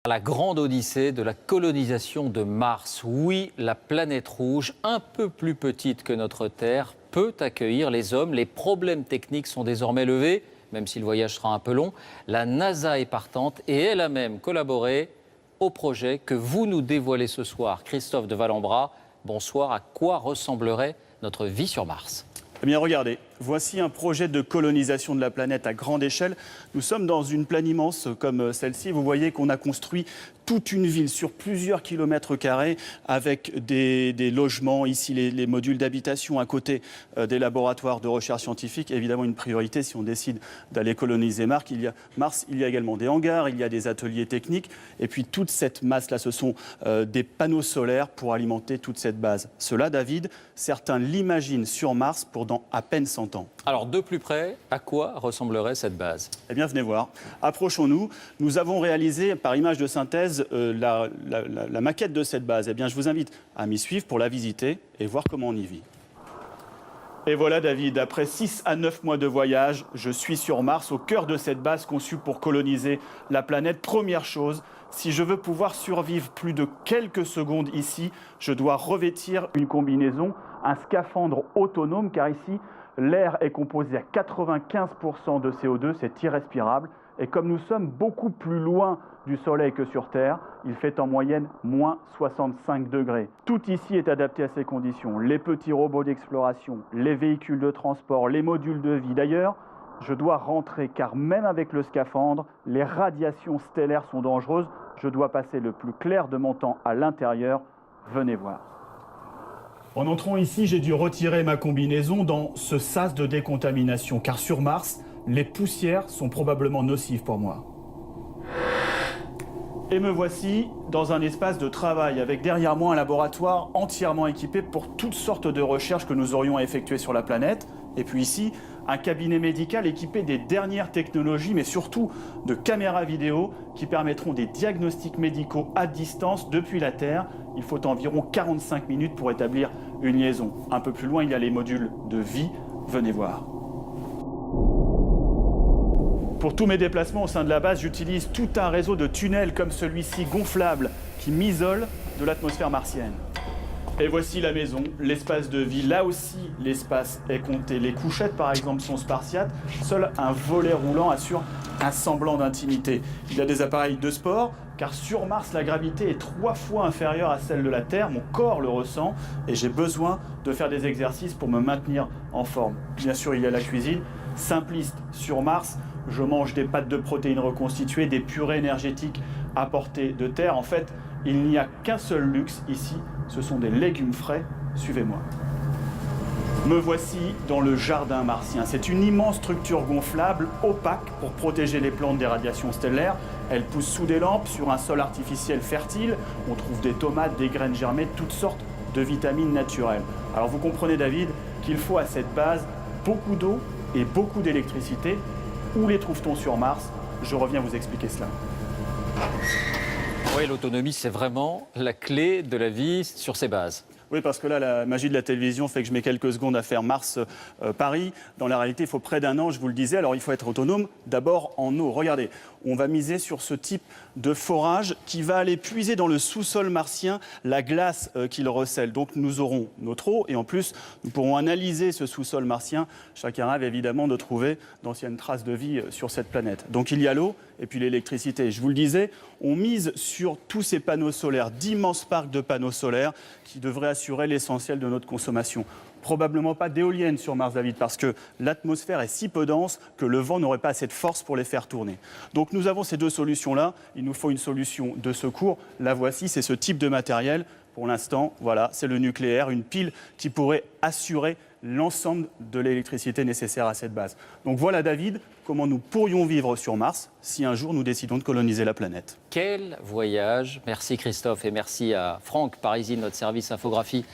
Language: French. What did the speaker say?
La grande odyssée de la colonisation de Mars. Oui, la planète rouge, un peu plus petite que notre Terre, peut accueillir les hommes. Les problèmes techniques sont désormais levés, même si le voyage sera un peu long. La NASA est partante et elle a même collaboré au projet que vous nous dévoilez ce soir. Christophe de Valambra, bonsoir. À quoi ressemblerait notre vie sur Mars ? Eh bien, regardez, voici un projet de colonisation de la planète à grande échelle. Nous sommes dans une plaine immense comme celle-ci. Vous voyez qu'on a construit toute une ville sur plusieurs kilomètres carrés avec des logements, ici les modules d'habitation à côté des laboratoires de recherche scientifique. Évidemment, une priorité si on décide d'aller coloniser Mars. Il y a également des hangars, il y a des ateliers techniques. Et puis toute cette masse-là, ce sont des panneaux solaires pour alimenter toute cette base. Cela, David, certains l'imaginent sur Mars pour dans à peine 100 ans. Alors, de plus près, à quoi ressemblerait cette base ? Eh bien, venez voir. Approchons-nous. Nous avons réalisé, par image de synthèse, la maquette de cette base. Eh bien, je vous invite à m'y suivre pour la visiter et voir comment on y vit. Et voilà, David, après 6 à 9 mois de voyage, je suis sur Mars, au cœur de cette base conçue pour coloniser la planète. Première chose, si je veux pouvoir survivre plus de quelques secondes ici, je dois revêtir une combinaison, un scaphandre autonome, car ici, l'air est composé à 95% de CO2, c'est irrespirable. Et comme nous sommes beaucoup plus loin du Soleil que sur Terre, il fait en moyenne moins 65 degrés. Tout ici est adapté à ces conditions. Les petits robots d'exploration, les véhicules de transport, les modules de vie. D'ailleurs, je dois rentrer car même avec le scaphandre, les radiations stellaires sont dangereuses. Je dois passer le plus clair de mon temps à l'intérieur. Venez voir. En entrant ici, j'ai dû retirer ma combinaison dans ce sas de décontamination, car sur Mars, les poussières sont probablement nocives pour moi. Et me voici dans un espace de travail, avec derrière moi un laboratoire entièrement équipé pour toutes sortes de recherches que nous aurions à effectuer sur la planète. Et puis ici, un cabinet médical équipé des dernières technologies, mais surtout de caméras vidéo qui permettront des diagnostics médicaux à distance depuis la Terre. Il faut environ 45 minutes pour établir une liaison. Un peu plus loin, il y a les modules de vie. Venez voir. Pour tous mes déplacements au sein de la base, j'utilise tout un réseau de tunnels comme celui-ci gonflable qui m'isole de l'atmosphère martienne. Et voici la maison, l'espace de vie. Là aussi, l'espace est compté. Les couchettes, par exemple, sont spartiates. Seul un volet roulant assure un semblant d'intimité. Il y a des appareils de sport, car sur Mars, la gravité est 3 fois inférieure à celle de la Terre. Mon corps le ressent et j'ai besoin de faire des exercices pour me maintenir en forme. Bien sûr, il y a la cuisine. Simpliste sur Mars, je mange des pâtes de protéines reconstituées, des purées énergétiques apportées de Terre. En fait, il n'y a qu'un seul luxe ici, ce sont des légumes frais. Suivez-moi. Me voici dans le jardin martien. C'est une immense structure gonflable, opaque, pour protéger les plantes des radiations stellaires. Elle pousse sous des lampes, sur un sol artificiel fertile. On trouve des tomates, des graines germées, toutes sortes de vitamines naturelles. Alors vous comprenez, David, qu'il faut à cette base beaucoup d'eau et beaucoup d'électricité. Où les trouve-t-on sur Mars? Je reviens vous expliquer cela. Oui, l'autonomie, c'est vraiment la clé de la vie sur ces bases. Oui, parce que là, la magie de la télévision fait que je mets quelques secondes à faire Mars-Paris. Dans la réalité, il faut près d'un an, je vous le disais. Alors, il faut être autonome, d'abord en eau. Regardez, on va miser sur ce type de forage qui va aller puiser dans le sous-sol martien la glace qu'il recèle. Donc, nous aurons notre eau et en plus, nous pourrons analyser ce sous-sol martien. Chacun rêve évidemment de trouver d'anciennes traces de vie sur cette planète. Donc, il y a l'eau et puis l'électricité. Je vous le disais, on mise sur tous ces panneaux solaires, d'immenses parcs de panneaux solaires qui devraient assurer l'essentiel de notre consommation. Probablement pas d'éoliennes sur Mars, David, parce que l'atmosphère est si peu dense que le vent n'aurait pas assez de force pour les faire tourner. Donc nous avons ces deux solutions-là. Il nous faut une solution de secours. La voici, c'est ce type de matériel. Pour l'instant, voilà, c'est le nucléaire, une pile qui pourrait assurer l'ensemble de l'électricité nécessaire à cette base. Donc voilà, David, comment nous pourrions vivre sur Mars si un jour nous décidons de coloniser la planète. Quel voyage! Merci Christophe et merci à Franck Parisi de notre service infographie.